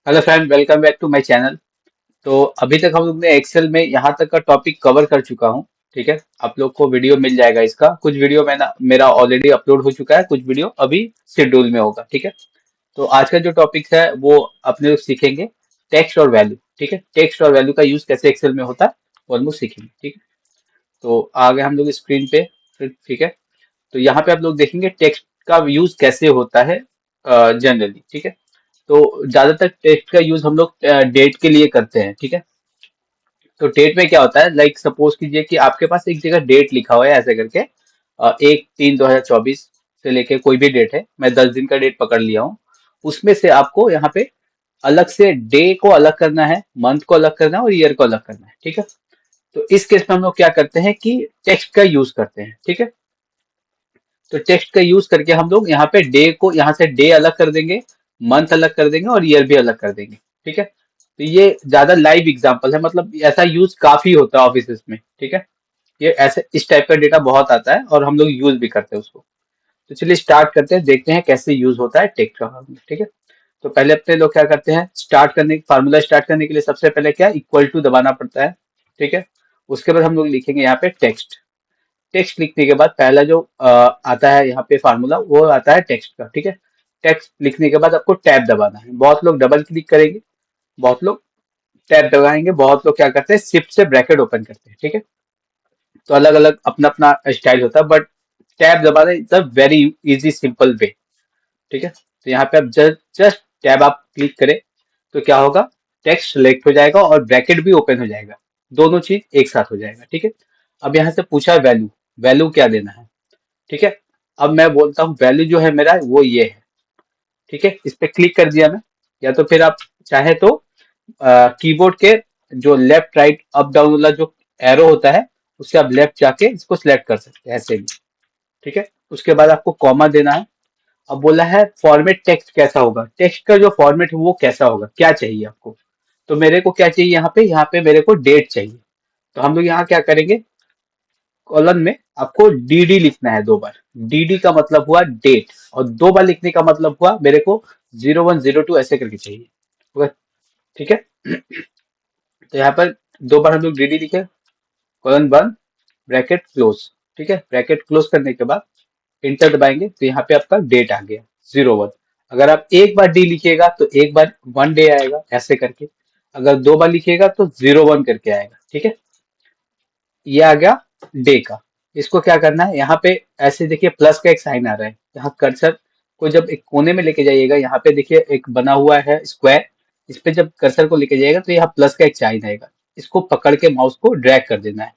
Hello friend, welcome back to my channel. तो अभी तक हम लोग ने एक्सेल में यहाँ तक का टॉपिक कवर कर चुका हूँ। ठीक है, आप लोग को वीडियो मिल जाएगा इसका। कुछ वीडियो मेरा ऑलरेडी अपलोड हो चुका है, कुछ वीडियो अभी शेड्यूल में होगा। ठीक है, तो आज का जो टॉपिक है वो अपने लोग सीखेंगे टेक्स्ट और वैल्यू। ठीक है, टेक्स्ट और वैल्यू का यूज कैसे एक्सेल में होता है वो हम लोग सीखेंगे। ठीक है, तो आ गए हम लोग स्क्रीन पे फिर। ठीक है, तो यहाँ पे आप लोग देखेंगे टेक्स्ट का यूज कैसे होता है जनरली। ठीक है, तो ज्यादातर टेक्स्ट का यूज हम लोग डेट के लिए करते हैं। ठीक है, तो डेट में क्या होता है, लाइक सपोज कीजिए कि आपके पास एक जगह डेट लिखा हुआ है ऐसे करके 1/3/2024 से लेके कोई भी डेट है, मैं 10 दिन का डेट पकड़ लिया हूँ। उसमें से आपको यहाँ पे अलग से डे को अलग करना है, मंथ को अलग करना है और ईयर को अलग करना है। ठीक है, तो इस केस में हम लोग क्या करते हैं कि टेक्स्ट का यूज करते हैं। ठीक है, तो टेक्स्ट का यूज करके हम लोग यहाँ पे डे को यहाँ से डे अलग कर देंगे, मंथ अलग कर देंगे और ईयर भी अलग कर देंगे। ठीक है, तो ये ज्यादा लाइव एग्जांपल है, मतलब ऐसा यूज काफी होता है ऑफिस में। ठीक है, ये ऐसे इस टाइप का डेटा बहुत आता है और हम लोग यूज भी करते हैं उसको। तो चलिए स्टार्ट करते हैं, देखते हैं कैसे यूज होता है टेक्स्ट का फार्मूला। ठीक है, तो पहले अपने लोग क्या करते हैं, फार्मूला स्टार्ट करने के लिए सबसे पहले क्या इक्वल टू दबाना पड़ता है। ठीक है, उसके बाद हम लोग लिखेंगे यहाँ पे टेक्स्ट। टेक्स्ट लिखने के बाद पहला जो आता है यहाँ पे फार्मूला वो आता है टेक्स्ट का। ठीक है, टेक्स्ट लिखने के बाद आपको टैब दबाना है। बहुत लोग डबल क्लिक करेंगे, बहुत लोग टैब दबाएंगे, बहुत लोग क्या करते हैं शिफ्ट से ब्रैकेट ओपन करते हैं। ठीक है, तो अलग अलग अपना अपना स्टाइल होता है, बट टैब दबाना is a very easy simple way. ठीक है, तो यहाँ पे आप जस्ट जस्ट टैब आप क्लिक करें तो क्या होगा, टेक्स्ट सेलेक्ट हो जाएगा और ब्रैकेट भी ओपन हो जाएगा, दोनों चीज एक साथ हो जाएगा। ठीक है, अब यहाँ से पूछा वैल्यू, वैल्यू क्या देना है। ठीक है, अब मैं बोलता हूँ वैल्यू जो है मेरा वो ये है। ठीक है, इस पे क्लिक कर दिया मैं, या तो फिर आप चाहे तो कीबोर्ड के जो लेफ्ट राइट अप डाउन वाला जो एरो होता है उससे आप लेफ्ट जाके इसको सिलेक्ट कर सकते हैं ऐसे भी। ठीक है, उसके बाद आपको कॉमा देना है। अब बोला है फॉर्मेट टेक्स्ट कैसा होगा, टेक्स्ट का जो फॉर्मेट है वो कैसा होगा, क्या चाहिए आपको। तो मेरे को क्या चाहिए, यहाँ पे मेरे को डेट चाहिए। तो हम लोग यहाँ क्या करेंगे, कॉलन में आपको डीडी लिखना है 2 बार। डीडी का मतलब हुआ डेट, और 2 बार लिखने का मतलब हुआ मेरे को 0102 ऐसे करके चाहिए होगा। ठीक है, तो यहाँ पर 2 बार हम लोग डीडी लिखे, कॉलन बंद, ब्रैकेट क्लोज। ठीक है, ब्रैकेट क्लोज करने के बाद इंटर दबाएंगे तो यहाँ पे आपका डेट आ गया 01। अगर आप एक बार डी लिखिएगा तो एक बार 1 डे आएगा ऐसे करके, अगर 2 बार लिखिएगा तो 01 करके आएगा। ठीक है, ये आ गया डे का। इसको क्या करना है, यहाँ पे ऐसे देखिए प्लस का एक साइन आ रहा है, यहाँ कर्सर को जब एक कोने में लेके जाइएगा, यहाँ पे देखिए एक बना हुआ है स्क्वायर, इस पे जब कर्सर को लेके जाइएगा तो यहाँ प्लस का एक साइन आएगा, इसको पकड़ के माउस को ड्रैग कर देना है।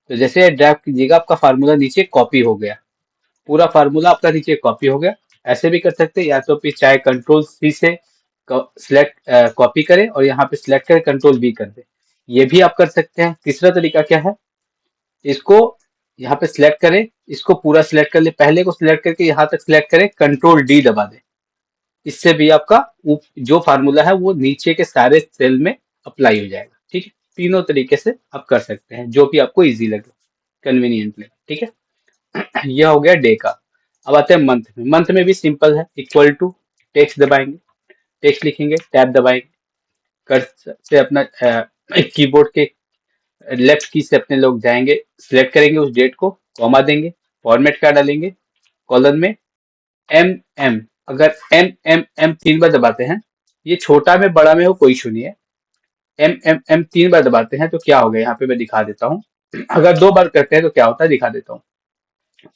तो जैसे ड्रैग कीजिएगा आपका फार्मूला नीचे कॉपी हो गया, पूरा फार्मूला आपका नीचे कॉपी हो गया। ऐसे भी कर सकते हैं, या तो फिर चाहे कंट्रोल सी से सिलेक्ट कॉपी करें और यहाँ पे सिलेक्ट करें कंट्रोल वी कर दे, ये भी आप कर सकते हैं। तीसरा तरीका क्या है, इसको यहाँ पे सिलेक्ट करें, इसको पूरा सिलेक्ट कर ले, पहले को सिलेक्ट करके यहाँ तक सिलेक्ट करें, कंट्रोल डी दबा दें। इससे भी आपका जो फार्मूला है वो नीचे के सारे सेल में अप्लाई हो जाएगा। ठीक है, तीनों तरीके से आप कर सकते हैं, जो भी आपको इजी लगे, कन्वीनियंट लगे। ठीक है, यह हो गया डे का। अब आते हैं मंथ में। मंथ में भी सिंपल है, इक्वल टू टेक्स्ट दबाएंगे, टेक्स्ट लिखेंगे, टैब दबाएंगे, कर से अपना कीबोर्ड के लेफ्ट की से अपने लोग जाएंगे, सिलेक्ट करेंगे उस डेट को, कॉमा देंगे, फॉर्मेट क्या डालेंगे, कॉलन में एम एम। अगर एम एम एम 3 बार दबाते हैं, ये छोटा में बड़ा में हो कोई इशू नहीं है, एम एम एम 3 बार दबाते हैं तो क्या होगा, यहाँ पे मैं दिखा देता हूँ। अगर 2 बार करते हैं तो क्या होता है दिखा देता हूँ।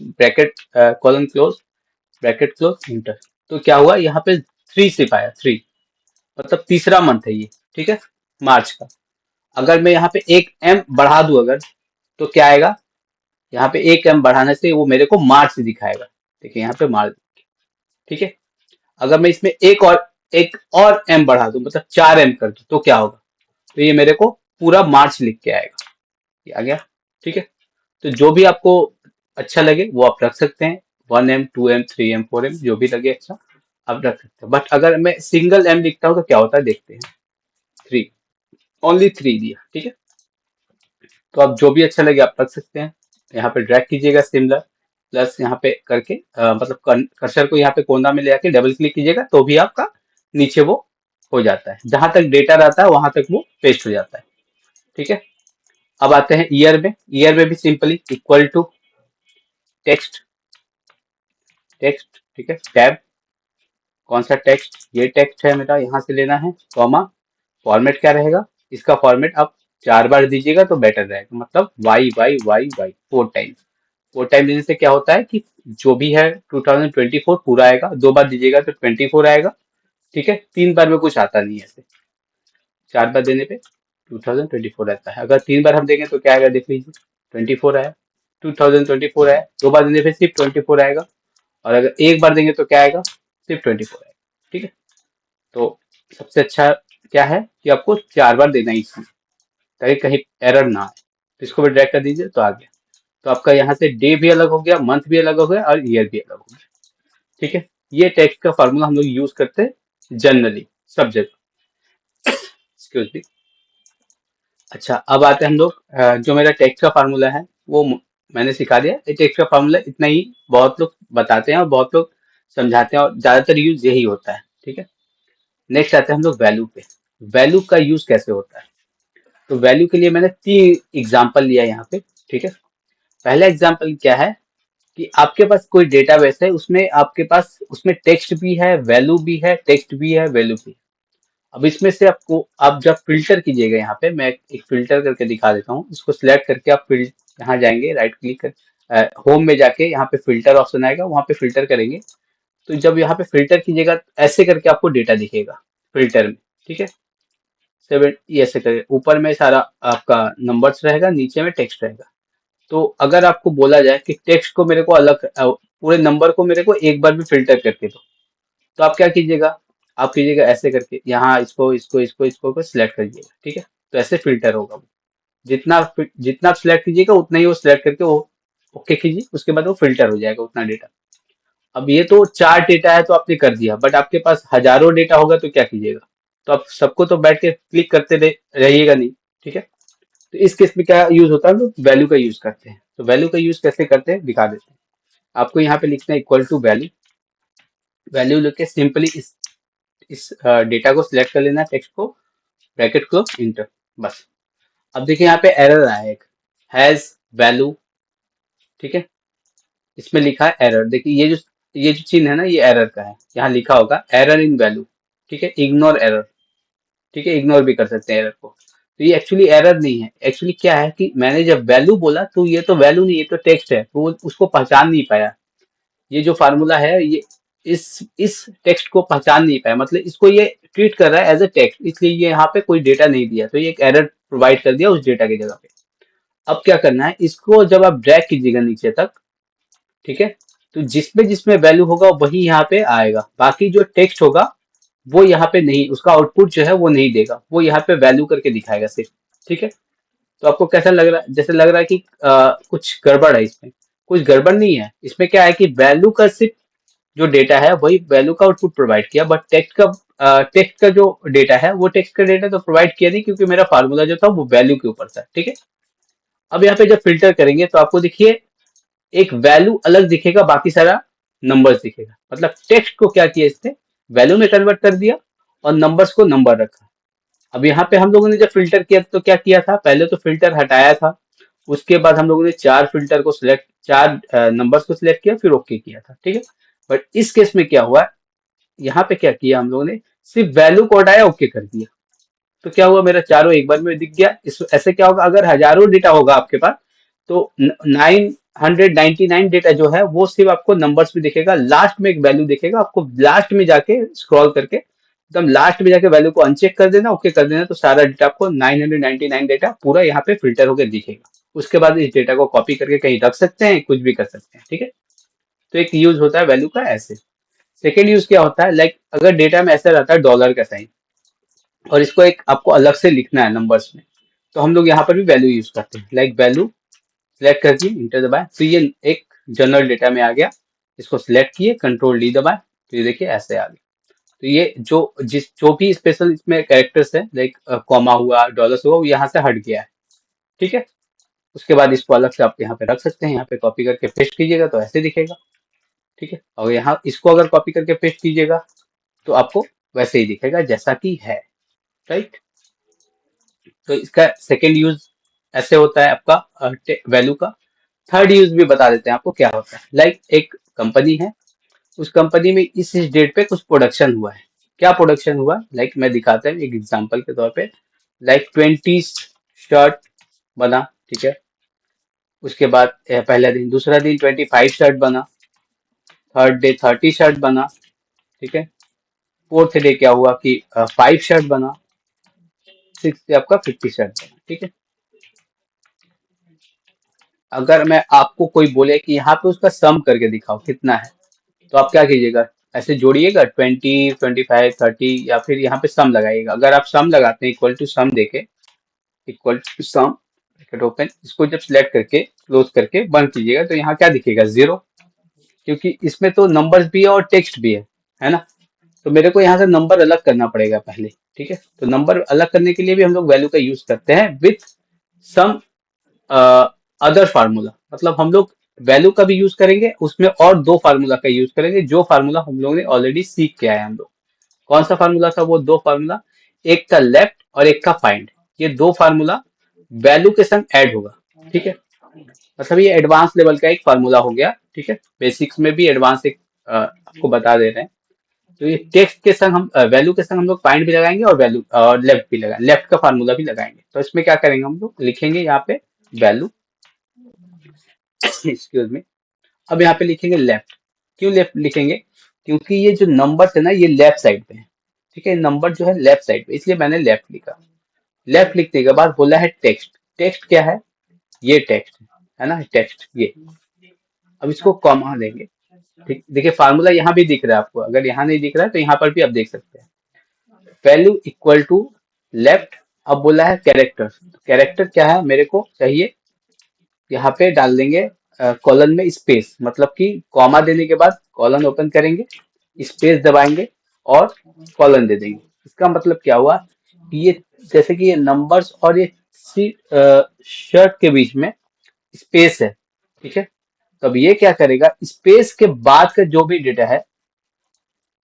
Bracket colon close, bracket close, inter. तो क्या हुआ, यहाँ पे 3 सिर्फ आया, 3 मतलब तीसरा मंथ है ये। ठीक है, मार्च का। अगर मैं यहाँ पे एक एम बढ़ा दूं अगर, तो क्या आएगा, यहाँ पे एक एम बढ़ाने से वो मेरे को मार्च दिखाएगा। देखिए यहाँ पे मार्च। ठीक है, अगर मैं इसमें एक और एम बढ़ा दूं, मतलब 4 एम कर दूं, तो क्या होगा, तो ये मेरे को पूरा मार्च लिख के आएगा। ये आ गया। ठीक है, तो जो भी आपको अच्छा लगे वो आप रख सकते हैं, 1 एम, 2 एम, 3 एम, 4 एम, जो भी लगे अच्छा आप रख सकते हैं। बट अगर मैं सिंगल एम लिखता हूँ तो क्या होता है देखते हैं। 3, ओनली 3 दिया। ठीक है, तो आप जो भी अच्छा लगे आप रख सकते हैं। यहाँ पे ड्रैग कीजिएगा सिमिलर, प्लस यहाँ पे करके मतलब कर्सर को यहाँ पे कोना में ले आके डबल क्लिक कीजिएगा तो भी आपका नीचे वो हो जाता है, जहां तक डेटा रहता है वहां तक वो पेस्ट हो जाता है। ठीक है। अब आते हैं ईयर में। ईयर में भी simply equal to text, text ठीक है, टैब, कौन सा टेक्स्ट, ये टेक्स्ट है मेरा, यहाँ से लेना है, कॉमा, फॉर्मेट क्या रहेगा, इसका फॉर्मेट आप 4 बार दीजिएगा तो बेटर रहेगा, मतलब Y Y Y Y 4 time. 4 time देने से क्या होता है कि जो भी है 2024 पूरा आएगा, 2 बार दीजिएगा तो 24 आएगा। ठीक है, 3 बार में कुछ आता नहीं है ऐसे, 4 बार देने पे 2024 रहता है। अगर 3 बार हम देंगे तो क्या आएगा देख लीजिए, 24 आया, 2024 आया, 2 बार देने पे सिर्फ 24 आएगा, और अगर 1 बार देंगे तो क्या आएगा, सिर्फ 24 आएगा। ठीक है, तो सबसे अच्छा क्या है कि आपको 4 बार देना ही चाहिए, ताकि कहीं एरर ना आए। तो इसको भी ड्रैग कर दीजिए तो आ गया। तो आपका यहाँ से डे भी अलग हो गया, मंथ भी अलग हो गया, और ईयर भी अलग हो गया। ठीक है, ये टेक्स्ट का फार्मूला हम लोग यूज करते हैं जनरली सब जगह। Excuse me. अच्छा, अब आते हैं हम लोग जो मेरा टेक्स्ट का फार्मूला है वो मैंने सिखा दिया। ये टेक्स्ट का फार्मूला इतना ही बहुत लोग बताते हैं और बहुत लोग समझाते हैं, और ज्यादातर यूज यही होता है। ठीक है, नेक्स्ट आते हैं हम लोग वैल्यू पे। वैल्यू का यूज कैसे होता है, तो वैल्यू के लिए मैंने 3 एग्जाम्पल लिया यहाँ पे। ठीक है, पहला एग्जाम्पल क्या है कि आपके पास कोई डेटाबेस है, उसमें आपके पास उसमें टेक्स्ट भी है, वैल्यू भी है, टेक्स्ट भी है, वैल्यू भी है। अब इसमें से आपको, आप जब फिल्टर कीजिएगा, यहाँ पे मैं एक फिल्टर करके दिखा देता हूँ। इसको सिलेक्ट करके आप यहाँ जाएंगे, राइट क्लिक कर होम में जाके यहाँ पे फिल्टर ऑप्शन आएगा, वहां पे फिल्टर करेंगे। तो जब यहाँ पे फिल्टर कीजिएगा ऐसे करके आपको डेटा दिखेगा फिल्टर में। ठीक है, 7 ये ऐसे करके ऊपर में सारा आपका नंबर्स रहेगा, नीचे में टेक्स्ट रहेगा। तो अगर आपको बोला जाए कि टेक्स्ट को मेरे को अलग पूरे नंबर को मेरे को एक बार भी फिल्टर करके दो, तो आप क्या कीजिएगा, आप कीजिएगा ऐसे करके, यहाँ इसको इसको इसको इसको को सिलेक्ट करिएगा। ठीक है, तो ऐसे फिल्टर होगा वो। जितना आप सिलेक्ट कीजिएगा उतना ही वो सिलेक्ट करके वो ओके कीजिए, उसके बाद वो फिल्टर हो जाएगा उतना डेटा। अब ये तो 4 डेटा है तो आपने कर दिया, बट आपके पास हजारों डेटा होगा तो क्या कीजिएगा, तो आप सबको तो बैठ के क्लिक करते रहिएगा नहीं। ठीक है, तो इस केस में क्या यूज होता है, हम लोग वैल्यू का यूज करते हैं। तो वैल्यू का यूज कैसे करते हैं दिखा देते हैं। आपको यहाँ पे लिखना है इक्वल टू वैल्यू। वैल्यू लेके सिंपली इस डेटा को सिलेक्ट कर लेना है, टेक्स्ट को, ब्रैकेट क्लोज, इंटर, बस। अब देखिए यहाँ पे एरर आया एक, हैज वैल्यू। ठीक है, इसमें लिखा है एरर। देखिए ये जो चिन्ह है ना, ये एरर का है, यहाँ लिखा होगा एरर इन वैल्यू। ठीक है, इग्नोर एरर। ठीक है, इग्नोर भी कर सकते हैं एरर को। तो ये एक्चुअली एरर नहीं है, एक्चुअली क्या है कि मैंने जब वैल्यू बोला तो ये तो वैल्यू नहीं, ये तो टेक्स्ट है, तो वो उसको पहचान नहीं पाया। ये जो फार्मूला है ये इस टेक्स्ट को पहचान नहीं पाया, मतलब इसको ये ट्रीट कर रहा है एज अ टेक्स्ट, इसलिए ये यहाँ पे कोई डेटा नहीं दिया, तो ये एक एरर प्रोवाइड कर दिया उस डेटा की जगह पे। अब क्या करना है, इसको जब आप ड्रैग कीजिएगा नीचे तक, ठीक है, तो जिसमें जिसमें वैल्यू होगा वही यहाँ पे आएगा, बाकी जो टेक्स्ट होगा वो यहाँ पे नहीं, उसका आउटपुट जो है वो नहीं देगा, वो यहाँ पे वैल्यू करके दिखाएगा सिर्फ। ठीक है, तो आपको कैसा लग रहा है, जैसे लग रहा है कि कुछ गड़बड़ है इसमें। कुछ गड़बड़ नहीं है, इसमें क्या है कि वैल्यू का सिर्फ जो डेटा है वही वैल्यू का आउटपुट प्रोवाइड किया, बट टेक्स्ट का जो डेटा है वो टेक्स्ट का डेटा तो प्रोवाइड किया नहीं, क्योंकि मेरा फार्मूला जो था वो वैल्यू के ऊपर था। ठीक है, अब यहाँ पे जब फिल्टर करेंगे तो आपको देखिए एक वैल्यू अलग दिखेगा, बाकी सारा नंबर्स दिखेगा। मतलब टेक्स्ट को क्या किया, इसने वैल्यू में कन्वर्ट कर दिया और नंबर्स को नंबर रखा। अब यहाँ पे हम लोगों ने जब फिल्टर किया तो क्या किया था, पहले तो फिल्टर हटाया था, उसके बाद हम लोगों ने 4 नंबर्स को सिलेक्ट किया, फिर ओके किया था। ठीक है, बट इस केस में क्या हुआ, यहाँ पे क्या किया हम लोगों ने, सिर्फ वैल्यू को हटाया, ओके कर दिया। तो क्या हुआ, मेरा चारों एक बार में दिख गया। इस ऐसे क्या होगा, अगर हजारों डेटा होगा आपके पास तो 999 डेटा जो है वो सिर्फ आपको नंबर्स में दिखेगा, लास्ट में एक वैल्यू दिखेगा। आपको लास्ट में जाके स्क्रॉल करके एकदम लास्ट में जाके वैल्यू को अनचेक कर देना, ओके कर देना, तो सारा डेटा आपको 999 डेटा पूरा यहाँ पे फिल्टर होकर दिखेगा। उसके बाद इस डेटा को कॉपी करके कहीं रख सकते हैं, कुछ भी कर सकते हैं। ठीक है, तो एक यूज होता है वैल्यू का ऐसे। सेकेंड यूज क्या होता है, लाइक अगर डेटा में ऐसा रहता है डॉलर का साइन, और इसको एक आपको अलग से लिखना है नंबर्स में, तो हम लोग यहाँ पर भी वैल्यू यूज करते हैं। लाइक वैल्यू सिलेक्ट कर दिए, इंटर दबाए, तो ये एक जनरल डेटा में आ गया। इसको सिलेक्ट किए, कंट्रोल डी दबाए, तो ये देखिए ऐसे आ गया। तो ये जो भी स्पेशल इसमें कैरेक्टर्स है, लाइक कॉमा हुआ, डॉलर्स हुआ, वो यहाँ से हट गया है। ठीक है, उसके बाद इसको अलग से आप यहाँ पे रख सकते हैं, यहाँ पे कॉपी करके पेस्ट कीजिएगा तो ऐसे दिखेगा। ठीक है, और यहाँ इसको अगर कॉपी करके पेस्ट कीजिएगा तो आपको वैसे ही दिखेगा जैसा कि है, राइट। तो इसका सेकेंड यूज ऐसे होता है आपका वैल्यू का। थर्ड यूज भी बता देते हैं आपको क्या होता है। लाइक एक कंपनी है, उस कंपनी में इस डेट पे कुछ प्रोडक्शन हुआ है। क्या प्रोडक्शन हुआ, लाइक मैं दिखाता हूँ एक एग्जांपल के तौर पे। लाइक 20 शर्ट बना, ठीक है। उसके बाद पहला दिन, दूसरा दिन 25 शर्ट बना, थर्ड डे 30 शर्ट बना, ठीक है। फोर्थ डे क्या हुआ कि 5 शर्ट बना, सिक्स डे आपका 50 शर्ट बना, ठीक है। अगर मैं आपको कोई बोले कि यहाँ पे उसका सम करके दिखाओ कितना है, तो आप क्या कीजिएगा, ऐसे जोड़िएगा 20, 25, 30, या फिर यहाँ पे सम लगाइएगा। अगर आप सम लगाते हैं इक्वल टू सम देके, equal to sum bracket open, इसको जब सिलेक्ट करके क्लोज करके बंद कीजिएगा तो यहाँ क्या दिखेगा, जीरो। क्योंकि इसमें तो नंबर्स भी है और टेक्स्ट भी है ना। तो मेरे को यहाँ से नंबर अलग करना पड़ेगा पहले, ठीक है। तो नंबर अलग करने के लिए भी हम लोग वैल्यू का यूज करते हैं विथ सम अदर फार्मूला। मतलब हम लोग वैल्यू का भी यूज करेंगे, उसमें और दो फार्मूला का यूज करेंगे, जो फार्मूला हम लोग ने ऑलरेडी सीख के आए हैं हम लोग। कौन सा फार्मूला था वो दो फार्मूला, एक का लेफ्ट और एक का फाइंड। ये दो फार्मूला वैल्यू के संग ऐड होगा, ठीक है। मतलब ये एडवांस लेवल का एक फार्मूला हो गया, ठीक है। बेसिक्स में भी एडवांस एक आपको बता दे रहे हैं। तो ये टेक्स्ट के संग हम वैल्यू के संग हम लोग फाइंड भी लगाएंगे और वैल्यू और लेफ्ट भी लगाएंगे, लेफ्ट का फार्मूला भी लगाएंगे। तो इसमें क्या करेंगे, हम लोग लिखेंगे यहाँ पे वैल्यू, एक्सक्यूज मी। अब यहाँ पे लिखेंगे लेफ्ट। क्यों लेफ्ट लिखेंगे, क्योंकि ये जो नंबर है ना ये लेफ्ट साइड पे है, ठीक है। नंबर जो है लेफ्ट साइड पे, इसलिए मैंने लेफ्ट लिखा। लेफ्ट लिखने के बाद बोला है टेक्स्ट। टेक्स्ट क्या है, ये टेक्स्ट है ना, टेक्स्ट ये। अब इसको कॉमा देंगे, ठीक। देखिए फार्मूला यहाँ भी दिख रहा है आपको, अगर यहाँ नहीं दिख रहा है तो यहाँ पर भी आप देख सकते हैं। Value equal to left. अब बोला है कैरेक्टर। कैरेक्टर क्या है मेरे को चाहिए, यहाँ पे डाल देंगे कॉलन में स्पेस, मतलब कि कॉमा देने के बाद कॉलन ओपन करेंगे, स्पेस दबाएंगे और कॉलन दे देंगे। इसका मतलब क्या हुआ कि ये जैसे कि ये नंबर्स और ये शर्ट के बीच में स्पेस है, ठीक है। तब ये क्या करेगा, स्पेस के बाद का जो भी डेटा है,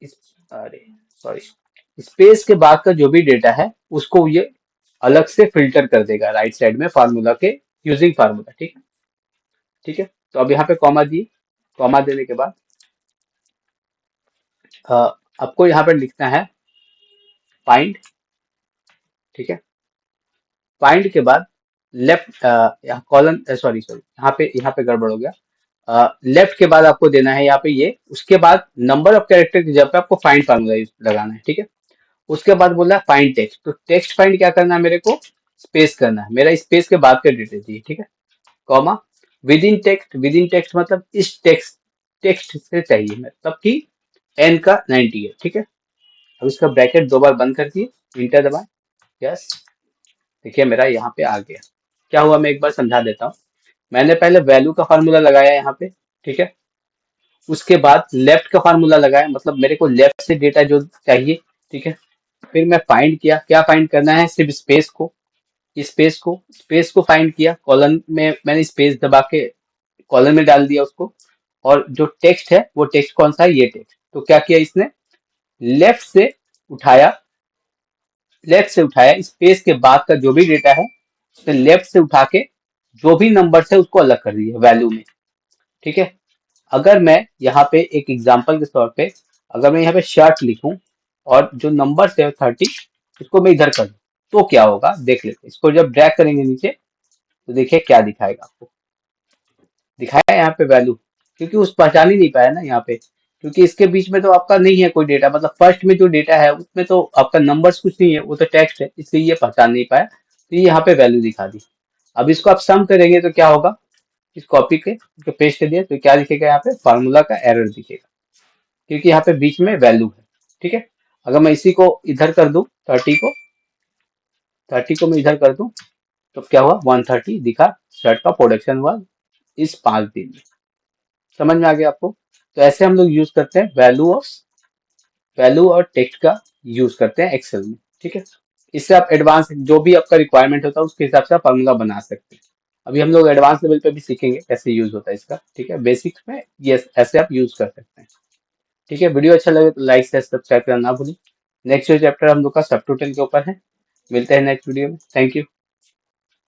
इस अरे सॉरी, स्पेस के बाद का जो भी डेटा है उसको ये अलग से फिल्टर कर देगा राइट साइड में फार्मूला के, यूजिंग फार्मूला, ठीक। ठीक है। तो अब यहाँ पे कॉमा दिए, कॉमा देने के बाद अ, आपको यहाँ पे लिखना है फाइंड, ठीक है। फाइंड के बाद लेफ्ट यहाँ कॉलन, सॉरी सॉरी, यहाँ पे गड़बड़ हो गया। लेफ्ट के बाद आपको देना है यहाँ पे ये, उसके बाद नंबर ऑफ कैरेक्टर की जगह पे आपको फाइंड फार्मूला लगाना है, ठीक है। उसके बाद बोला है फाइंड टेक्स्ट। तो टेक्स्ट फाइंड क्या करना है मेरे को, स्पेस करना है, मेरा स्पेस के बाद का डेटा चाहिए, ठीक है। Comma, with in text. With in text मतलब इस टेक्स्ट टेक्स्ट से चाहिए, मतलब कि एन का 90 है, ठीक है। अब इसका ब्रैकेट दो बार बंद कर दिए, इंटर दबाएं, यस। देखिए मेरा यहाँ पे आ गया। क्या हुआ मैं एक बार समझा देता हूँ। मैंने पहले वैल्यू का फार्मूला लगाया यहाँ पे, ठीक है। उसके बाद लेफ्ट का फार्मूला लगाया, मतलब मेरे को लेफ्ट से डेटा जो चाहिए, ठीक है। फिर मैं फाइंड किया, क्या फाइंड करना है, सिर्फ स्पेस को, स्पेस को फाइंड किया। कॉलन में मैंने स्पेस दबा के कॉलन में डाल दिया उसको। और जो टेक्स्ट है वो टेक्स्ट कौन सा है, ये टेक्स्ट। तो क्या किया इसने, लेफ्ट से उठाया, लेफ्ट से उठाया स्पेस के बाद का जो भी डेटा है, उसने लेफ्ट से उठा के जो भी नंबर है उसको अलग कर दिया वैल्यू में, ठीक है। अगर मैं यहाँ पे एक एग्जांपल के तौर पे, अगर मैं यहाँ पे शर्ट लिखूं और जो नंबर है 30, इसको मैं इधर कर दूं, तो क्या होगा देख लेते हैं। इसको जब ड्रैग करेंगे नीचे तो देखिए क्या दिखाएगा आपको, दिखाया यहाँ पे वैल्यू। क्योंकि उस पहचान ही नहीं पाया ना यहाँ पे, क्योंकि इसके बीच में तो आपका नहीं है कोई डेटा, मतलब फर्स्ट में जो डेटा है उसमें तो आपका नंबर्स कुछ नहीं है, वो तो टेक्स्ट है, इसलिए ये पहचान नहीं पाया, तो ये यहाँ पे वैल्यू दिखा दी। अब इसको आप सम करेंगे तो क्या होगा, इस कॉपी के जो पेस्ट कर दिया तो क्या दिखेगा, यहाँ पे फार्मूला का एरर दिखेगा, क्योंकि यहाँ पे बीच में वैल्यू है, ठीक है। अगर मैं इसी को इधर कर दूं, 30 को मैं इधर कर दूं, तो क्या हुआ, 130 दिखा, शर्ट का प्रोडक्शन हुआ इस 5 दिन में। समझ में आ गया आपको। तो ऐसे हम लोग यूज करते हैं वैल्यू और टेक्स्ट का यूज करते हैं एक्सेल में, ठीक है। इससे आप एडवांस जो भी आपका रिक्वायरमेंट होता है उसके हिसाब से आप फॉर्मूला बना सकते हैं। अभी हम लोग एडवांस लेवल पे भी सीखेंगे कैसे यूज होता है इसका, ठीक है। बेसिक्स में ये ऐसे आप यूज कर सकते हैं, ठीक है। वीडियो अच्छा लगे तो लाइक शेयर सब्सक्राइब करना ना भूलें। नेक्स्ट जो चैप्टर हम लोग का सब टोटल के ऊपर है। मिलते हैं नेक्स्ट वीडियो में। Thank you.